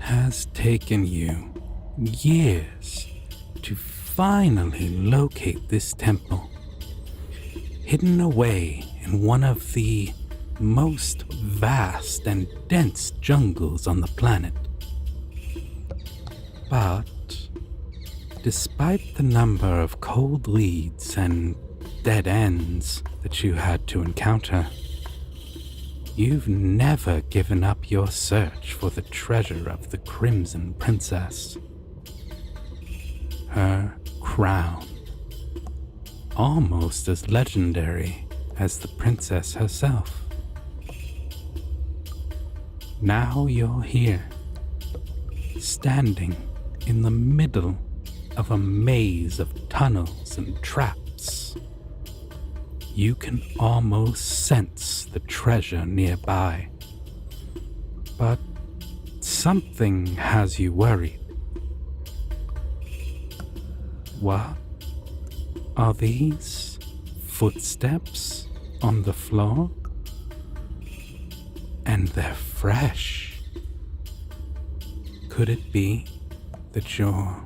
has taken you years to finally locate this temple, hidden away in one of the most vast and dense jungles on the planet. But despite the number of cold leads and dead ends that you had to encounter, you've never given up your search for the treasure of the Crimson Princess. Her crown, almost as legendary as the princess herself. Now you're here, standing in the middle of a maze of tunnels and traps. You can almost sense the treasure nearby. But something has you worried. What are these? Footsteps on the floor? And they're fresh. Could it be that you're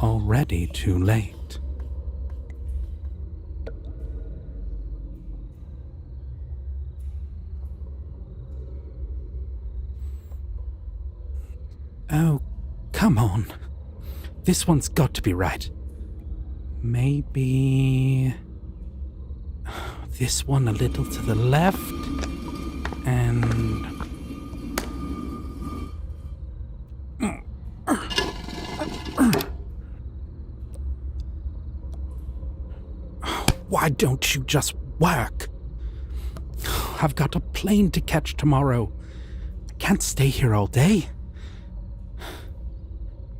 already too late? Oh, come on. This one's got to be right. Maybe this one a little to the left, and why don't you just work? I've got a plane to catch tomorrow. I can't stay here all day.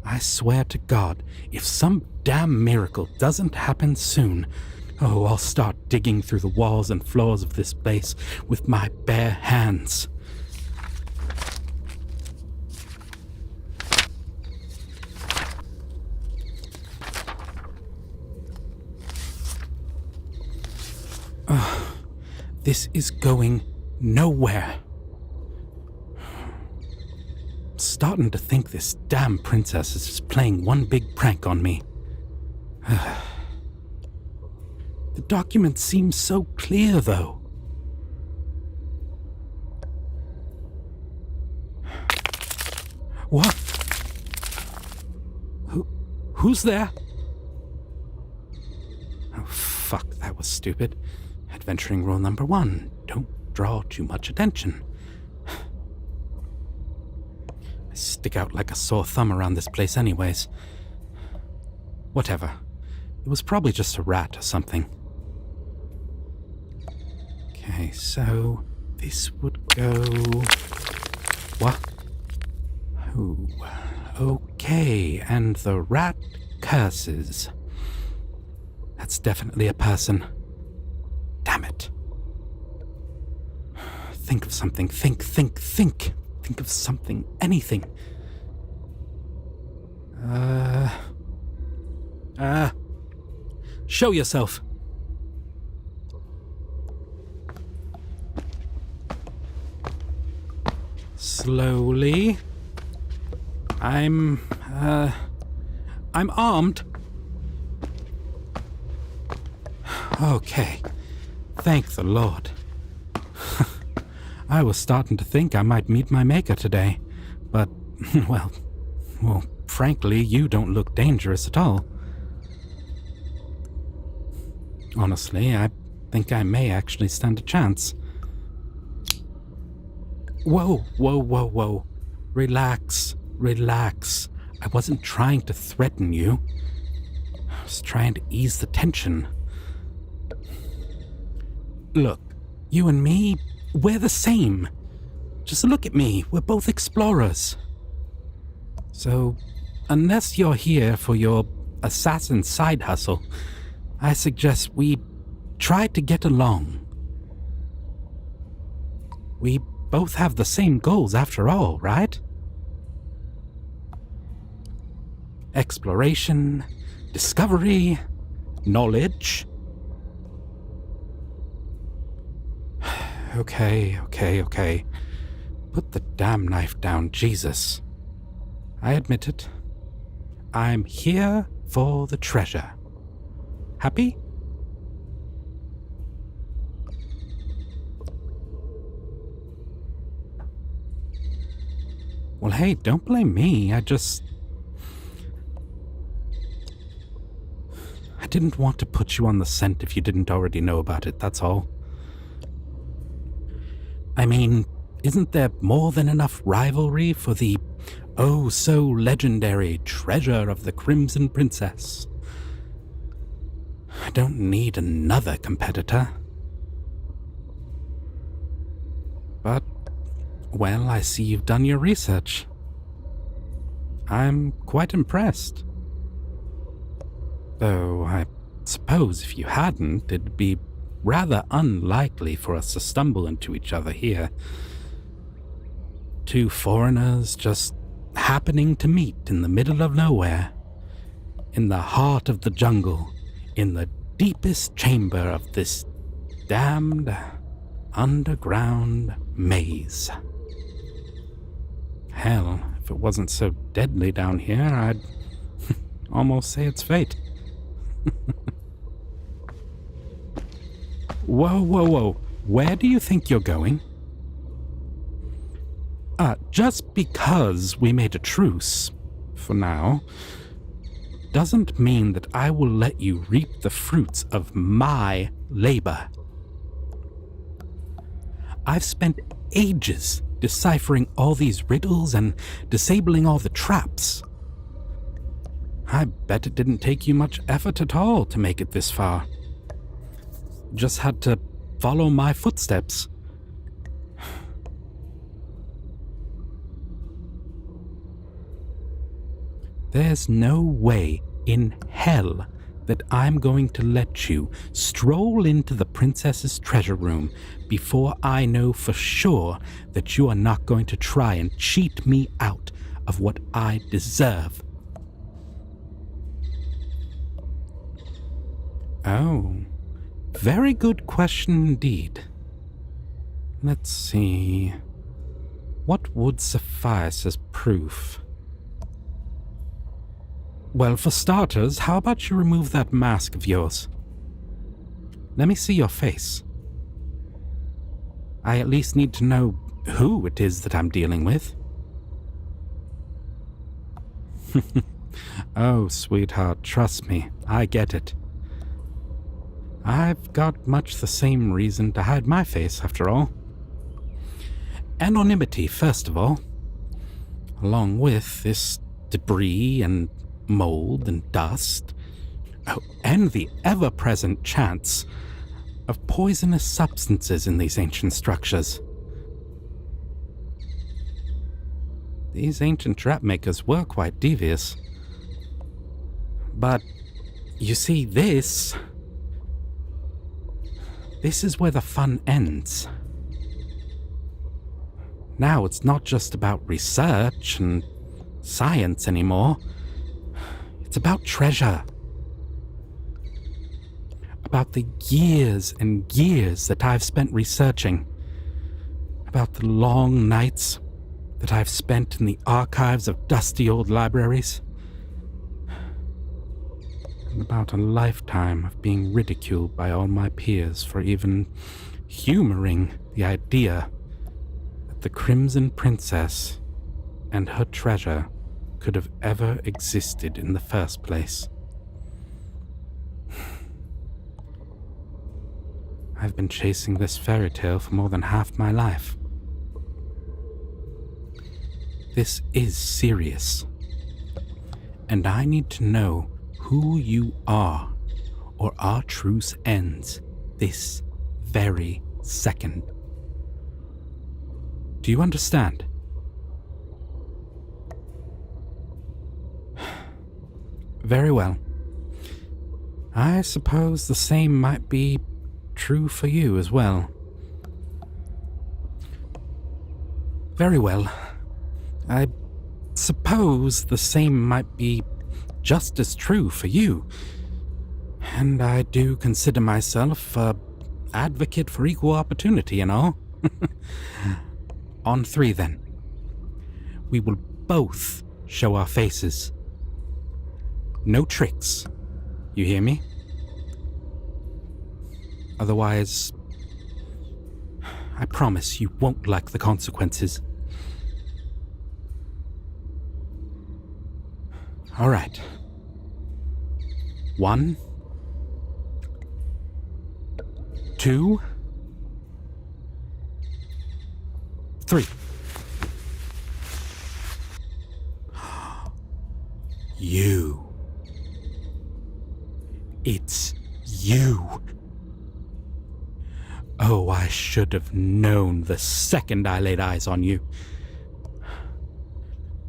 I swear to God, if some damn miracle doesn't happen soon, I'll start digging through the walls and floors of this place with my bare hands. This is going nowhere. Starting to think this damn princess is just playing one big prank on me. The document seems so clear, though. What? Who's there? Oh, fuck, that was stupid. Adventuring rule number 1, don't draw too much attention. I stick out like a sore thumb around this place anyways. Whatever. It was probably just a rat or something. Okay, so this would go... What? Oh, okay, and the rat curses. That's definitely a person. Damn it. Think of something. Think. Think of something. Anything. Show yourself. Slowly. I'm armed. Okay. Thank the Lord. I was starting to think I might meet my maker today, but, well, frankly, you don't look dangerous at all. Honestly, I think I may actually stand a chance. Whoa. Relax. I wasn't trying to threaten you. I was trying to ease the tension. Look, you and me, we're the same. Just look at me, we're both explorers. So, unless you're here for your assassin side hustle, I suggest we try to get along. We both have the same goals after all, right? Exploration, discovery, knowledge. Okay. Put the damn knife down, Jesus. I admit it. I'm here for the treasure. Happy? Well, hey, don't blame me. I didn't want to put you on the scent if you didn't already know about it, that's all. I mean, isn't there more than enough rivalry for the oh-so-legendary treasure of the Crimson Princess? I don't need another competitor. But, well, I see you've done your research. I'm quite impressed. Though I suppose if you hadn't, it'd be rather unlikely for us to stumble into each other here. Two foreigners just happening to meet in the middle of nowhere, in the heart of the jungle, in the deepest chamber of this damned underground maze. Hell, if it wasn't so deadly down here, I'd almost say it's fate. Whoa. Where do you think you're going? Just because we made a truce, for now, doesn't mean that I will let you reap the fruits of my labor. I've spent ages deciphering all these riddles and disabling all the traps. I bet it didn't take you much effort at all to make it this far. Just had to follow my footsteps. There's no way in hell that I'm going to let you stroll into the princess's treasure room before I know for sure that you are not going to try and cheat me out of what I deserve. Oh, very good question indeed. Let's see. What would suffice as proof? Well, for starters, how about you remove that mask of yours? Let me see your face. I at least need to know who it is that I'm dealing with. Oh, sweetheart, trust me, I get it. I've got much the same reason to hide my face, after all. Anonymity, first of all. Along with this debris and mold and dust. Oh, and the ever-present chance of poisonous substances in these ancient structures. These ancient trap makers were quite devious. But, you see, this is where the fun ends. Now it's not just about research and science anymore. It's about treasure. About the years and years that I've spent researching. About the long nights that I've spent in the archives of dusty old libraries. And about a lifetime of being ridiculed by all my peers for even humoring the idea that the Crimson Princess and her treasure could have ever existed in the first place. I've been chasing this fairy tale for more than half my life. This is serious. And I need to know who you are, or our truce ends this very second. Do you understand? Very well. I suppose the same might be true for you as well. Very well. I suppose the same might be just as true for you. And I do consider myself an advocate for equal opportunity and all. On 3 then. We will both show our faces. No tricks. You hear me? Otherwise, I promise you won't like the consequences. All right. 1, 2, 3. You. It's you. Oh, I should have known the second I laid eyes on you.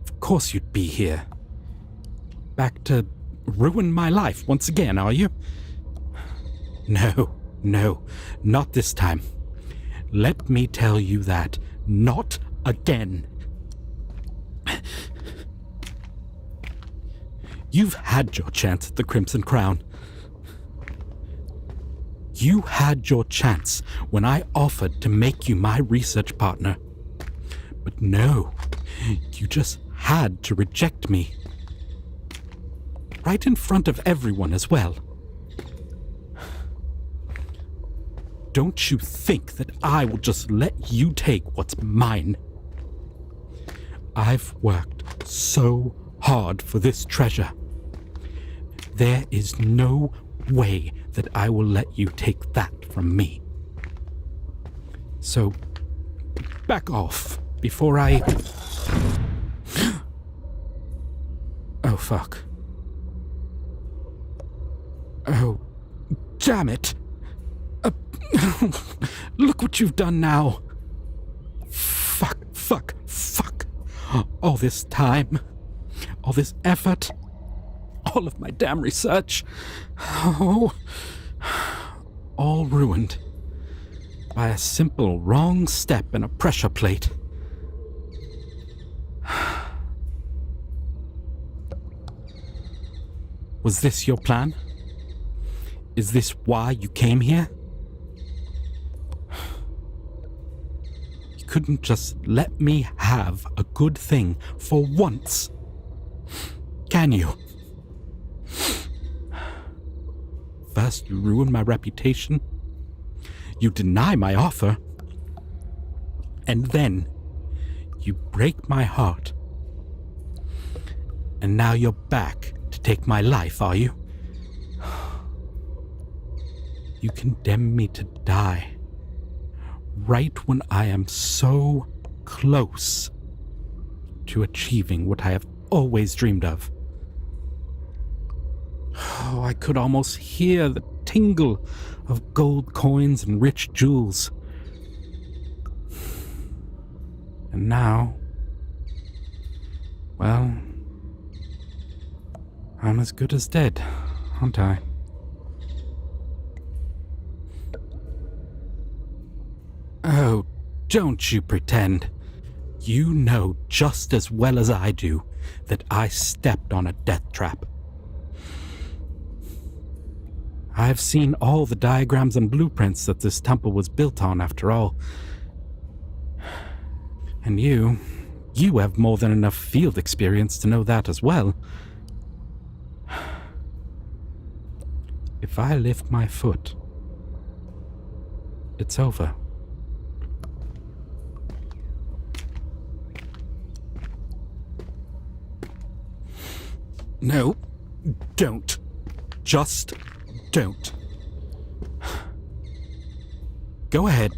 Of course you'd be here. Back to ruin my life once again, are you? No, not this time. Let me tell you that. Not again. You've had your chance at the Crimson Crown. You had your chance when I offered to make you my research partner. But no, you just had to reject me. Right in front of everyone as well. Don't you think that I will just let you take what's mine? I've worked so hard for this treasure. There is no way that I will let you take that from me. So, back off before I... Oh, fuck. Oh, damn it. Look what you've done now. Fuck. All this time, all this effort, all of my damn research. Oh, all ruined by a simple wrong step in a pressure plate. Was this your plan? Is this why you came here? You couldn't just let me have a good thing for once, can you? First, you ruin my reputation. You deny my offer. And then, you break my heart. And now you're back to take my life, are you? You condemn me to die right when I am so close to achieving what I have always dreamed of. Oh, I could almost hear the tingle of gold coins and rich jewels. And now, well, I'm as good as dead, aren't I? Oh, don't you pretend. You know just as well as I do that I stepped on a death trap. I've seen all the diagrams and blueprints that this temple was built on, after all. And you have more than enough field experience to know that as well. If I lift my foot, it's over. No, don't. Just don't. Go ahead.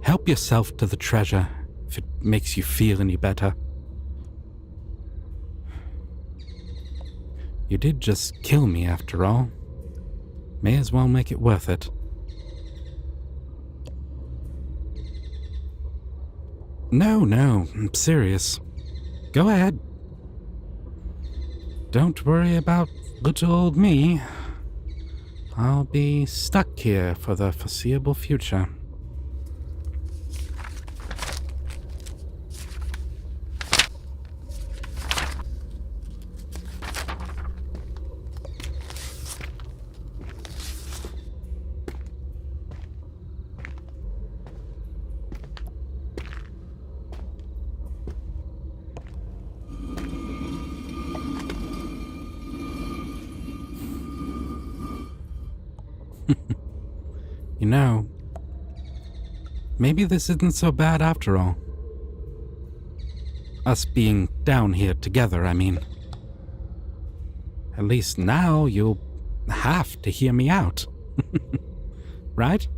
Help yourself to the treasure if it makes you feel any better. You did just kill me after all. May as well make it worth it. No, I'm serious. Go ahead. Don't worry about little old me. I'll be stuck here for the foreseeable future. You know, maybe this isn't so bad after all. Us being down here together, I mean. At least now you'll have to hear me out. Right?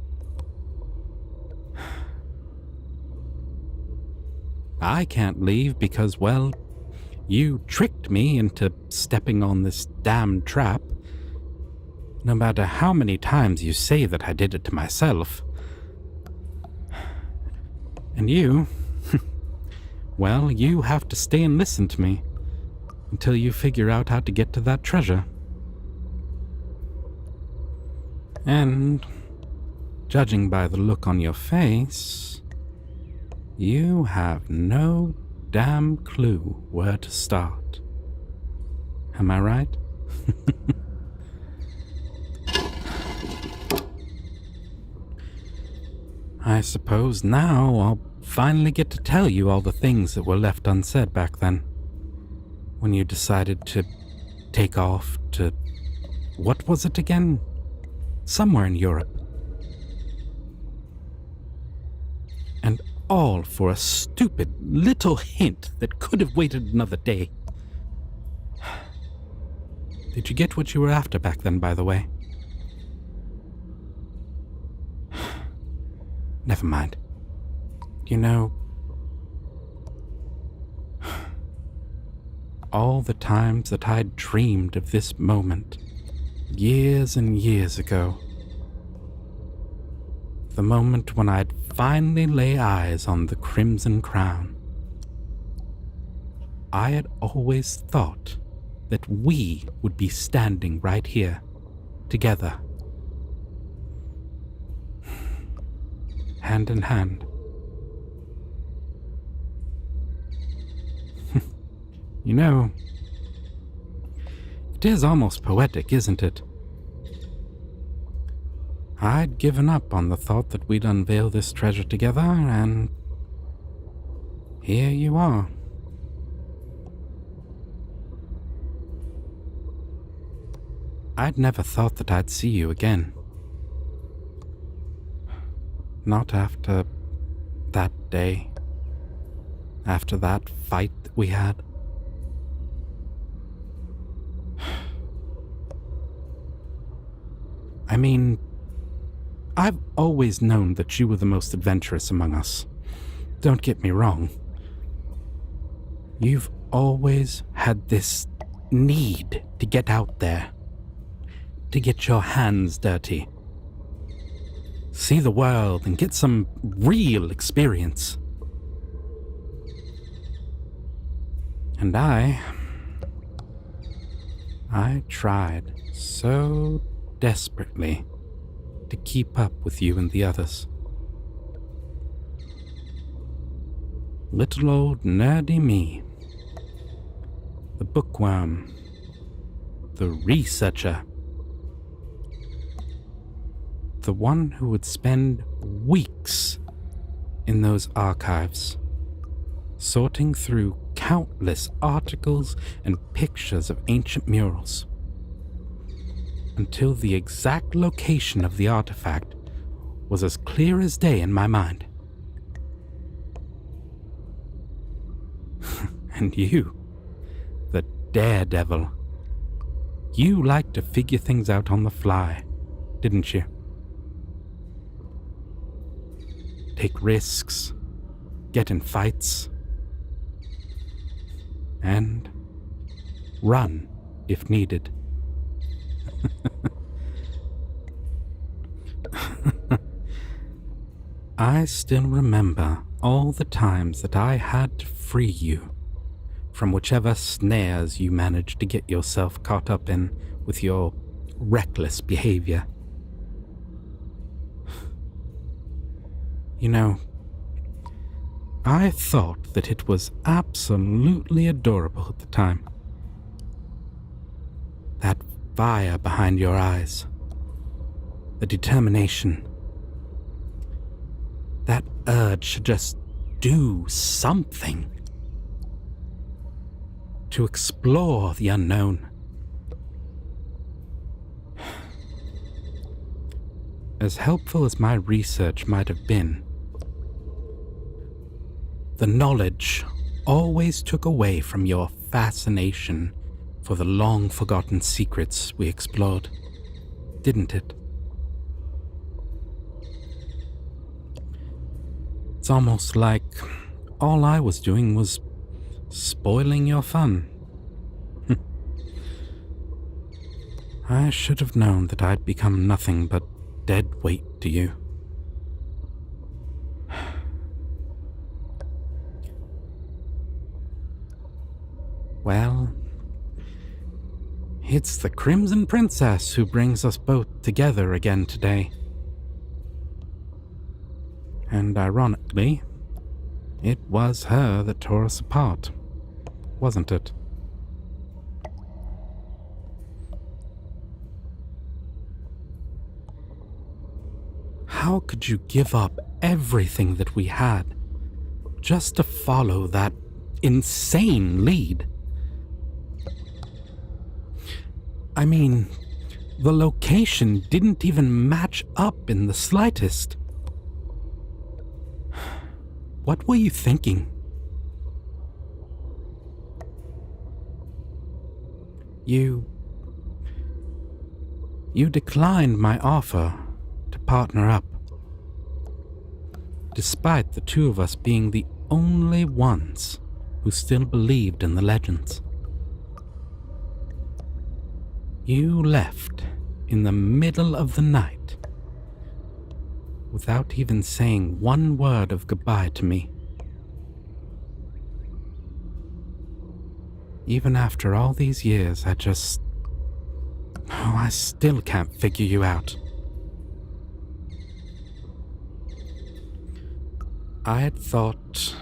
I can't leave because, well, you tricked me into stepping on this damn trap. No matter how many times you say that I did it to myself. And you, well, you have to stay and listen to me until you figure out how to get to that treasure. And, judging by the look on your face, you have no damn clue where to start. Am I right? I suppose now I'll finally get to tell you all the things that were left unsaid back then, when you decided to take off to... what was it again? Somewhere in Europe. And all for a stupid little hint that could have waited another day. Did you get what you were after back then, by the way? Never mind. You know, all the times that I'd dreamed of this moment, years and years ago, the moment when I'd finally lay eyes on the Crimson Crown, I had always thought that we would be standing right here, together, hand in hand. You know, it is almost poetic, isn't it? I'd given up on the thought that we'd unveil this treasure together, and here you are. I'd never thought that I'd see you again. Not after that day. After that fight that we had. I mean, I've always known that you were the most adventurous among us. Don't get me wrong. You've always had this need to get out there. To get your hands dirty. See the world and get some real experience. And I tried so desperately to keep up with you and the others. Little old nerdy me. The bookworm. The researcher. The one who would spend weeks in those archives, sorting through countless articles and pictures of ancient murals, until the exact location of the artifact was as clear as day in my mind. And you, the daredevil, you liked to figure things out on the fly, didn't you? Take risks, get in fights, and run if needed. I still remember all the times that I had to free you from whichever snares you managed to get yourself caught up in with your reckless behavior. You know, I thought that it was absolutely adorable at the time. That fire behind your eyes. The determination. That urge to just do something. To explore the unknown. as helpful as my research might have been, the knowledge always took away from your fascination for the long-forgotten secrets we explored, didn't it? It's almost like all I was doing was spoiling your fun. I should have known that I'd become nothing but dead weight to you. Well, it's the Crimson Princess who brings us both together again today. And ironically, it was her that tore us apart, wasn't it? How could you give up everything that we had just to follow that insane lead? I mean, the location didn't even match up in the slightest. What were you thinking? You declined my offer to partner up, despite the two of us being the only ones who still believed in the legends. You left in the middle of the night without even saying one word of goodbye to me. Even after all these years, I still can't figure you out. I'd thought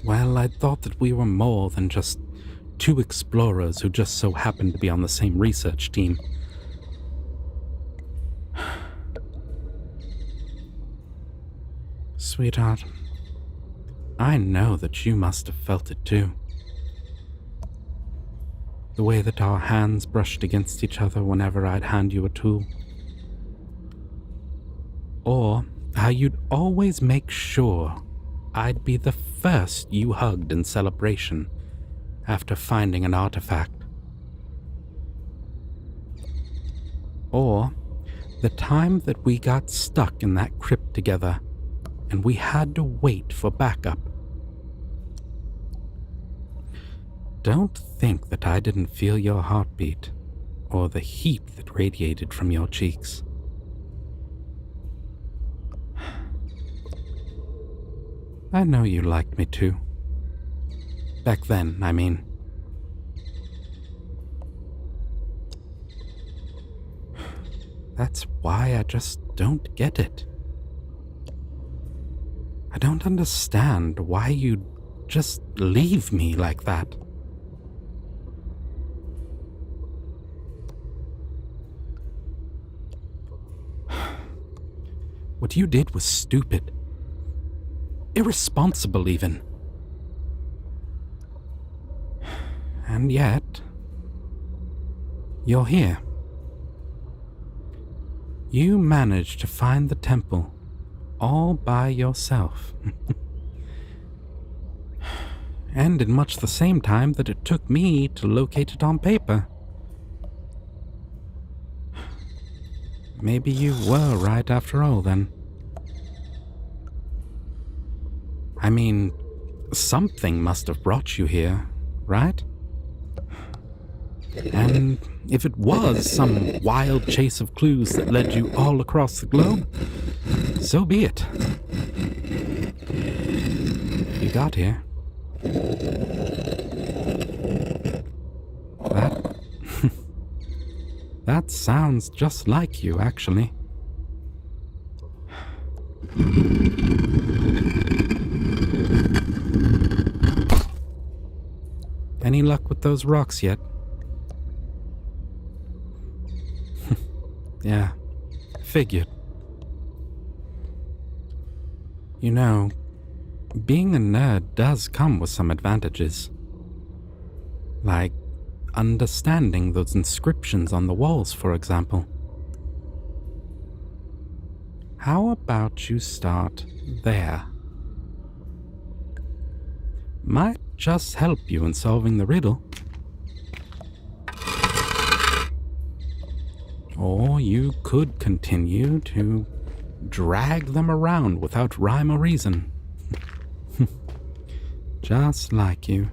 that we were more than just two explorers who just so happened to be on the same research team. Sweetheart, I know that you must have felt it too. The way that our hands brushed against each other whenever I'd hand you a tool. Or how you'd always make sure I'd be the first you hugged in celebration after finding an artifact. Or the time that we got stuck in that crypt together and we had to wait for backup. Don't think that I didn't feel your heartbeat or the heat that radiated from your cheeks. I know you liked me too. Back then, I mean. That's why I just don't get it. I don't understand why you'd just leave me like that. What you did was stupid. Irresponsible, even. And yet, you're here. You managed to find the temple all by yourself. And in much the same time that it took me to locate it on paper. Maybe you were right after all, then. I mean, something must have brought you here, right? And if it was some wild chase of clues that led you all across the globe, so be it. You got here. That sounds just like you, actually. Any luck with those rocks yet? Yeah, figured. You know, being a nerd does come with some advantages. Like understanding those inscriptions on the walls, for example. How about you start there? Might just help you in solving the riddle. Or you could continue to drag them around without rhyme or reason. Just like you.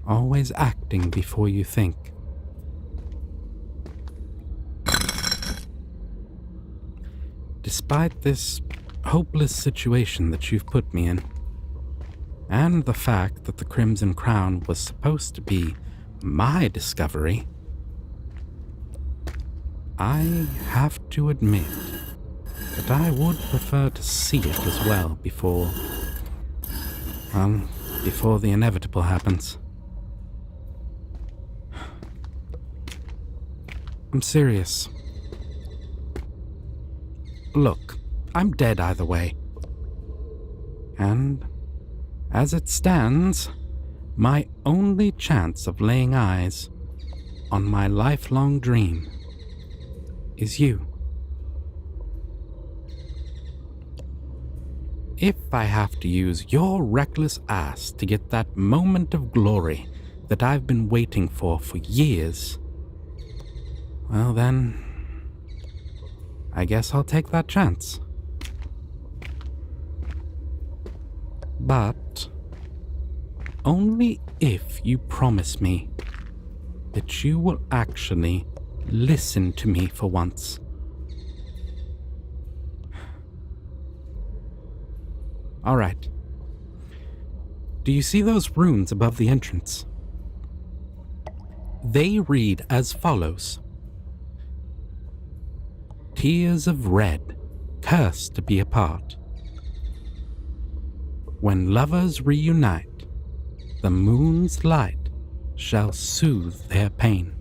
Always acting before you think. Despite this hopeless situation that you've put me in, and the fact that the Crimson Crown was supposed to be my discovery, I have to admit that I would prefer to see it as well before the inevitable happens. I'm serious. Look, I'm dead either way. And as it stands, my only chance of laying eyes on my lifelong dream is you. If I have to use your reckless ass to get that moment of glory that I've been waiting for years, well then, I guess I'll take that chance. But only if you promise me that you will actually listen to me for once. All right. Do you see those runes above the entrance? They read as follows. Tears of red, cursed to be apart. When lovers reunite, the moon's light shall soothe their pain.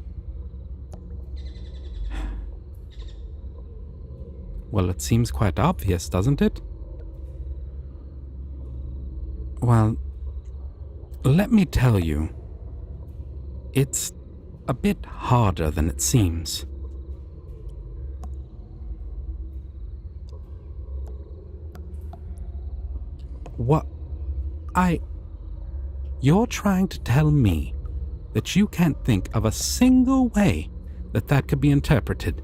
Well, it seems quite obvious, doesn't it? Well, let me tell you, it's a bit harder than it seems. What? You're trying to tell me that you can't think of a single way that could be interpreted?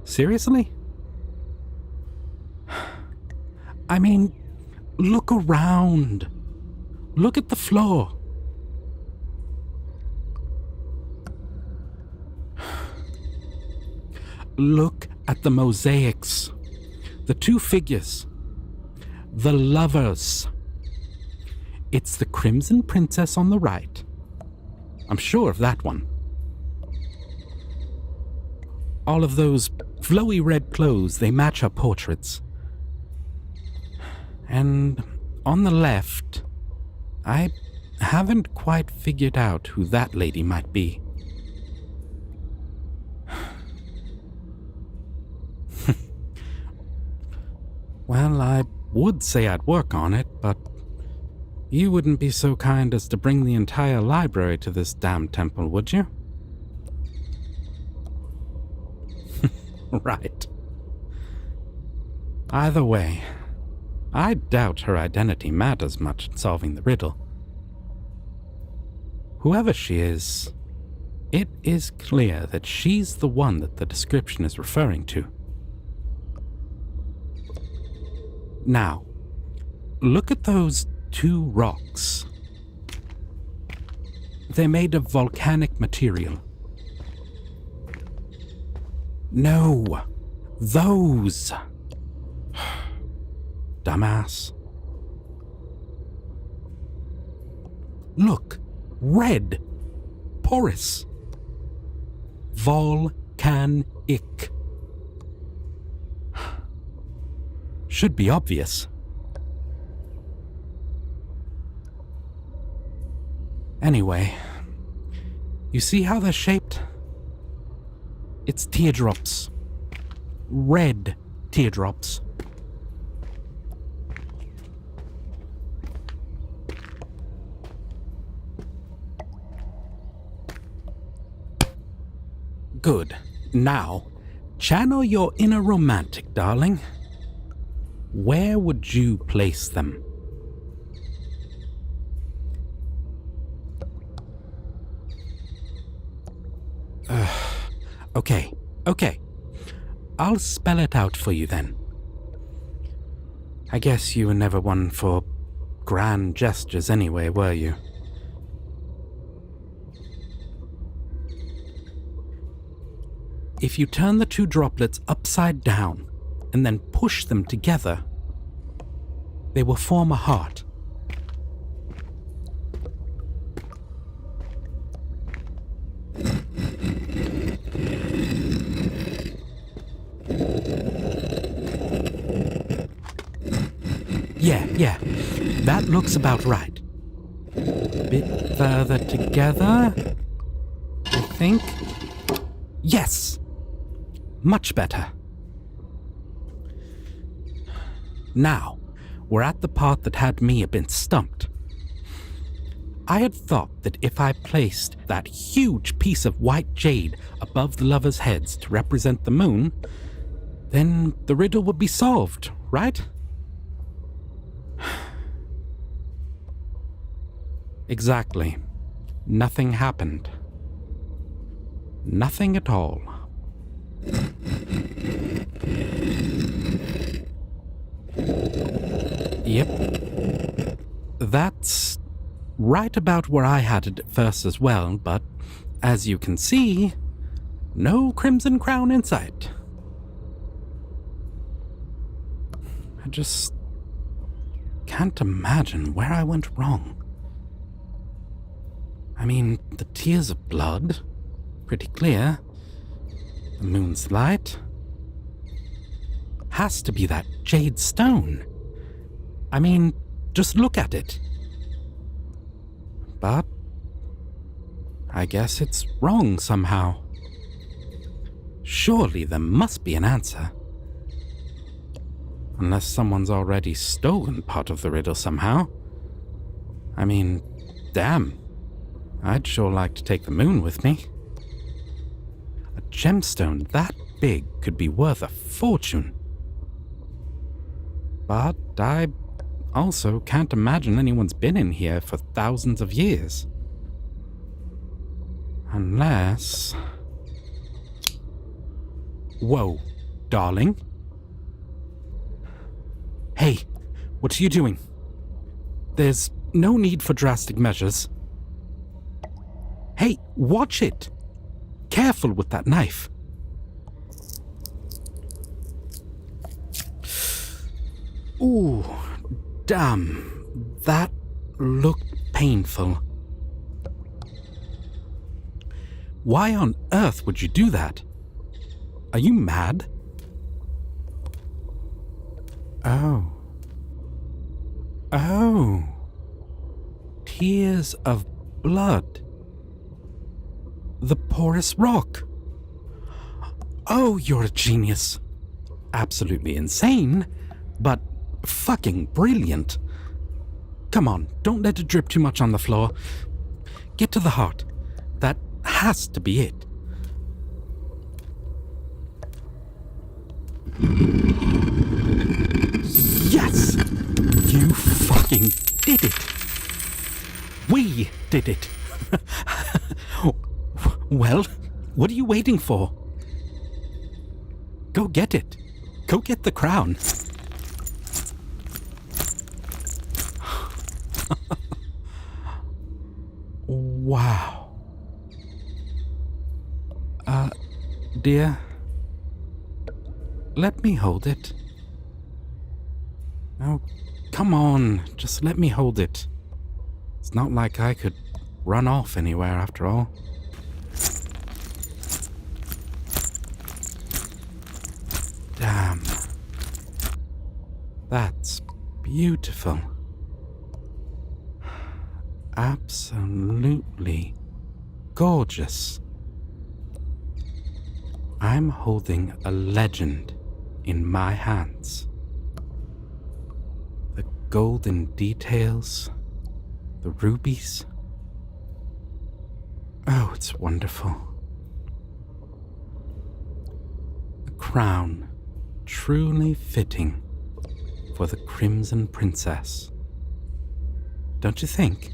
Seriously? I mean, look around. Look at the floor. Look at the mosaics. The two figures. The lovers. It's the Crimson Princess on the right. I'm sure of that one. All of those flowy red clothes, they match her portraits. And on the left, I haven't quite figured out who that lady might be. Well, I would say I'd work on it, but you wouldn't be so kind as to bring the entire library to this damn temple, would you? Right. Either way, I doubt her identity matters much in solving the riddle. Whoever she is, it is clear that she's the one that the description is referring to. Now, look at those two rocks. They're made of volcanic material. No, those. Dumbass. Look, red, porous, volcanic. Should be obvious. Anyway, you see how they're shaped? It's teardrops. Red teardrops. Good. Now, Channel your inner romantic, darling. Where would you place them? Okay. I'll spell it out for you then. I guess you were never one for grand gestures anyway, were you? If you turn the two droplets upside down and then push them together, they will form a heart. Yeah, that looks about right. Bit further together, I think. Yes! Much better. Now, we're at the part that had me a bit stumped. I had thought that if I placed that huge piece of white jade above the lovers' heads to represent the moon, then the riddle would be solved, right? Exactly. Nothing happened. Nothing at all. Yep. That's right about where I had it at first as well, but as you can see, no Crimson Crown in sight. I just can't imagine where I went wrong. I mean, the tears of blood, pretty clear. The moon's light. Has to be that jade stone. I mean, just look at it. But I guess it's wrong somehow. Surely there must be an answer. Unless someone's already stolen part of the riddle somehow. I mean, damn. I'd sure like to take the moon with me. A gemstone that big could be worth a fortune. But I also can't imagine anyone's been in here for thousands of years. Unless... Whoa, darling. Hey, what are you doing? There's no need for drastic measures. Hey, watch it! Careful with that knife. Ooh, damn. That looked painful. Why on earth would you do that? Are you mad? Oh. Tears of blood. The porous rock. Oh, you're a genius. Absolutely insane, but fucking brilliant. Come on, don't let it drip too much on the floor. Get to the heart. That has to be it. Yes! You fucking did it! We did it! Well, what are you waiting for? Go get it. Go get the crown. Wow. Dear, let me hold it. Oh, come on, just let me hold it. It's not like I could run off anywhere after all. Damn. That's beautiful. Absolutely gorgeous. I'm holding a legend in my hands. The golden details, the rubies. Oh, it's wonderful. A crown truly fitting for the Crimson Princess. Don't you think?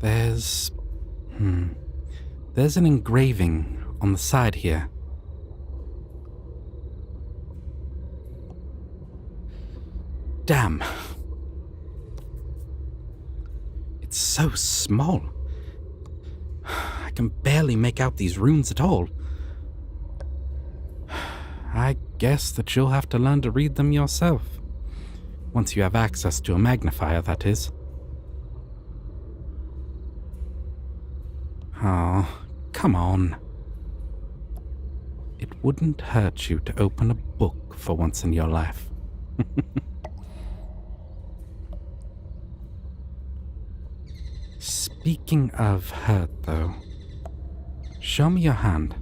There's an engraving on the side here. Damn. It's so small. I can barely make out these runes at all. I guess that you'll have to learn to read them yourself. Once you have access to a magnifier, that is. Oh, come on. It wouldn't hurt you to open a book for once in your life. Speaking of hurt, though, show me your hand.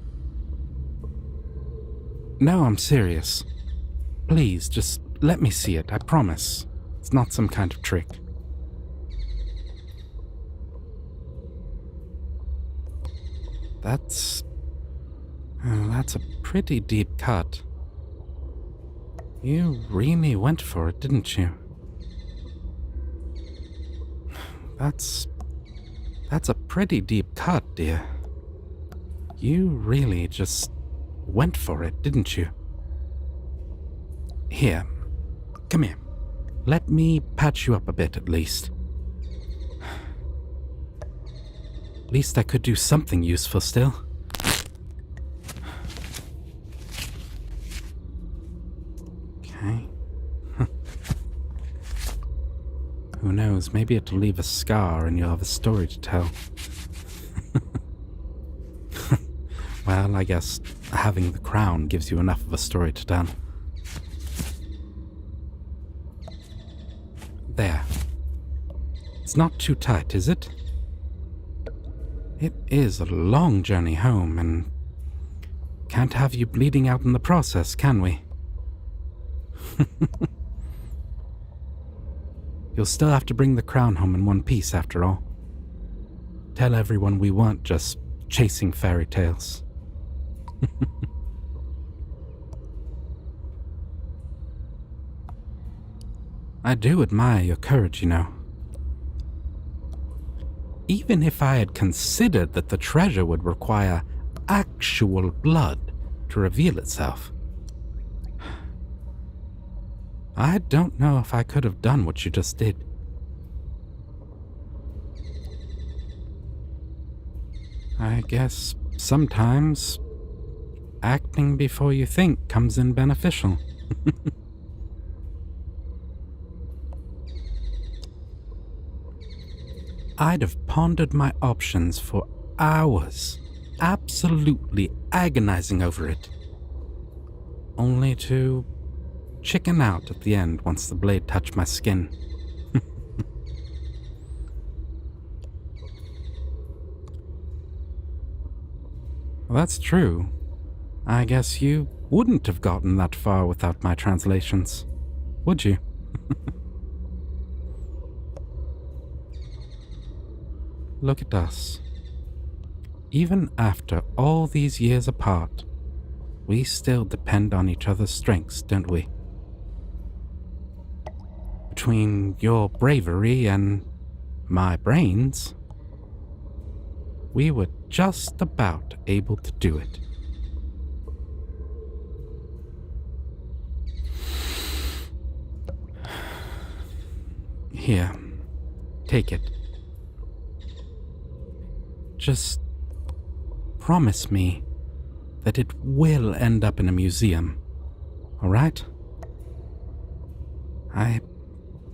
No, I'm serious. Please, just let me see it, I promise. It's not some kind of trick. That's a pretty deep cut. You really went for it, didn't you? That's a pretty deep cut, dear. You really just went for it, didn't you? Here, come here. Let me patch you up a bit, at least. At least I could do something useful still. Okay. Who knows, maybe it'll leave a scar and you'll have a story to tell. Well, I guess having the crown gives you enough of a story to tell. There. It's not too tight, is it? It is a long journey home, and can't have you bleeding out in the process, can we? You'll still have to bring the crown home in one piece, after all. Tell everyone we weren't just chasing fairy tales. I do admire your courage, you know. Even if I had considered that the treasure would require actual blood to reveal itself, I don't know if I could have done what you just did. I guess sometimes acting before you think comes in beneficial. I'd have pondered my options for hours, absolutely agonizing over it, only to chicken out at the end once the blade touched my skin. Well, that's true. I guess you wouldn't have gotten that far without my translations, would you? Look at us. Even after all these years apart, we still depend on each other's strengths, don't we? Between your bravery and my brains, we were just about able to do it. Here, take it. Just promise me that it will end up in a museum, all right? I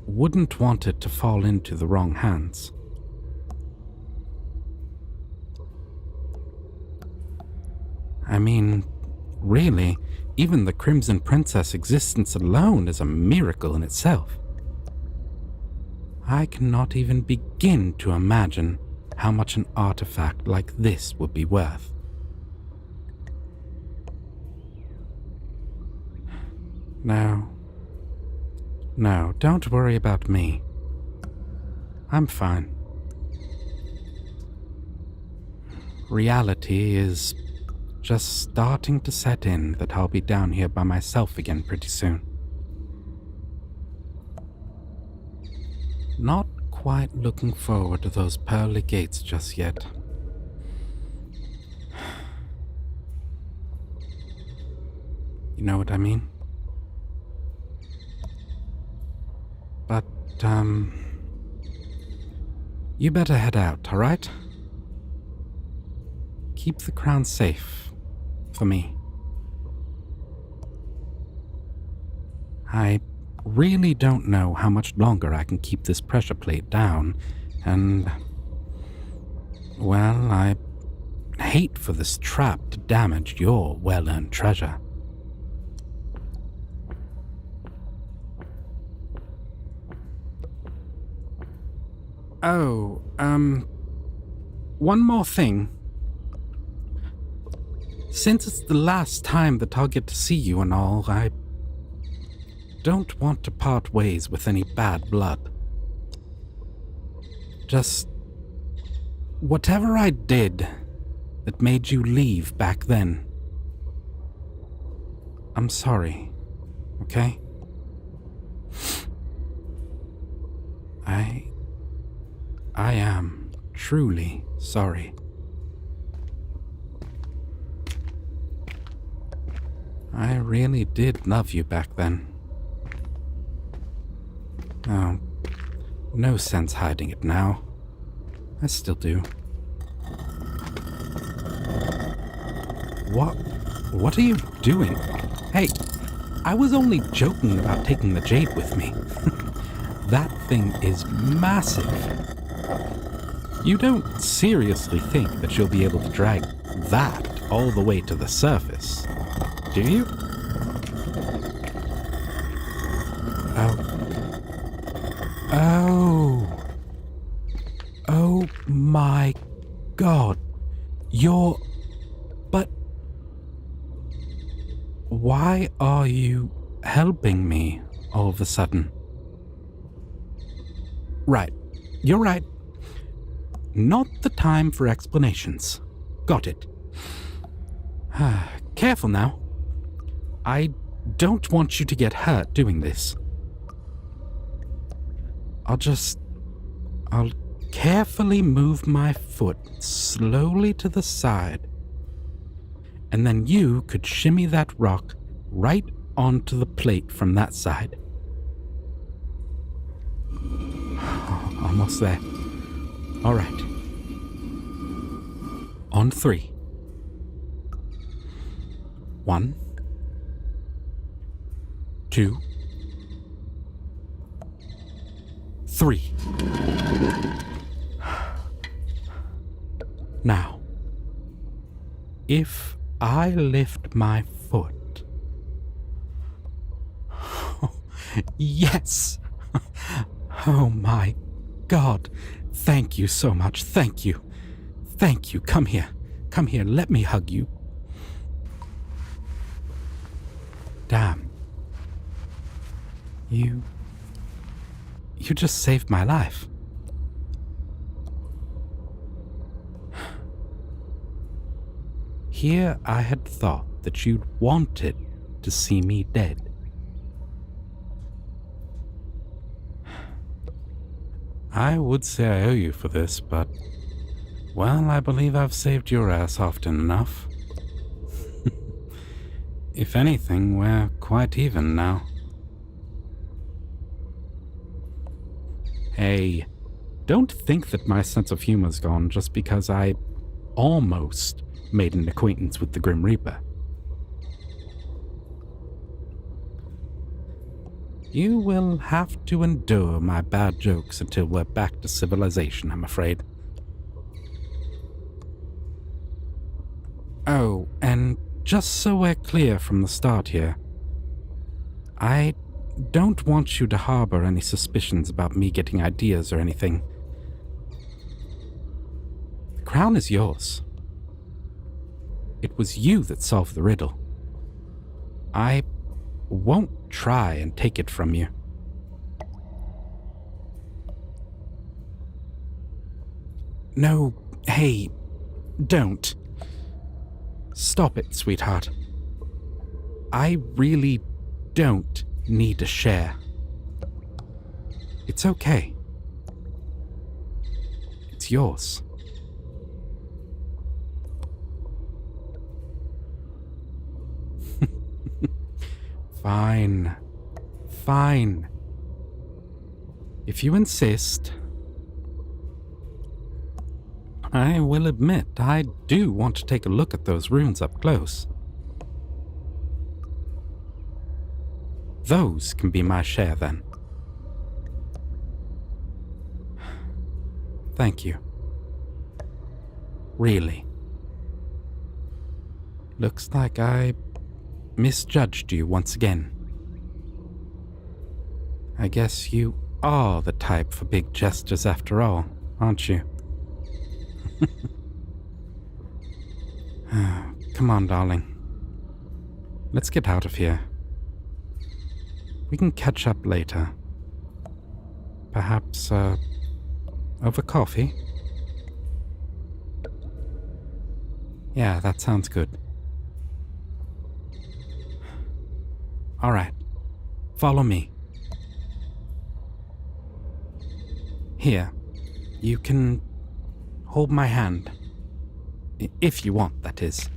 wouldn't want it to fall into the wrong hands. I mean, really, even the Crimson Princess' existence alone is a miracle in itself. I cannot even begin to imagine how much an artifact like this would be worth. No, don't worry about me. I'm fine. reality is just starting to set in that I'll be down here by myself again pretty soon. Not quite looking forward to those pearly gates just yet. You know what I mean? But, you better head out, alright? Keep the crown safe. For me. I really don't know how much longer I can keep this pressure plate down, and... well, I hate for this trap to damage your well-earned treasure. Oh, one more thing. Since it's the last time that I'll get to see you and all, I don't want to part ways with any bad blood. Just whatever I did that made you leave back then, I'm sorry, okay? I am truly sorry. I really did love you back then. Oh, no sense hiding it now. I still do. What are you doing? Hey, I was only joking about taking the jade with me. That thing is massive. You don't seriously think that you'll be able to drag that all the way to the surface, do you? Oh my God. But why are you helping me all of a sudden? Right. You're right. Not the time for explanations. Got it. Careful now. I don't want you to get hurt doing this. I'll carefully move my foot slowly to the side, and then you could shimmy that rock right onto the plate from that side. Almost there. All right. On 3. 1, 2, 3. Now, if I lift my foot... Yes! Oh my God. Thank you so much. Thank you. Thank you. Come here. Come here. Let me hug you. Damn. You just saved my life. Here I had thought that you'd wanted to see me dead. I would say I owe you for this, but, well, I believe I've saved your ass often enough. If anything, we're quite even now. Hey, don't think that my sense of humor's gone just because I almost made an acquaintance with the Grim Reaper. You will have to endure my bad jokes until we're back to civilization, I'm afraid. Oh, and just so we're clear from the start here, I don't want you to harbor any suspicions about me getting ideas or anything. The crown is yours. It was you that solved the riddle. I won't try and take it from you. No, hey, don't. Stop it, sweetheart. I really don't need to share. It's okay. It's yours. Fine. Fine. If you insist. I will admit, I do want to take a look at those runes up close. Those can be my share, then. Thank you. Really. Looks like I misjudged you once again. I guess you are the type for big gestures after all, aren't you? Come on, darling. Let's get out of here. We can catch up later. Perhaps, over coffee? Yeah, that sounds good. All right. Follow me. Here. You can hold my hand. If you want, that is.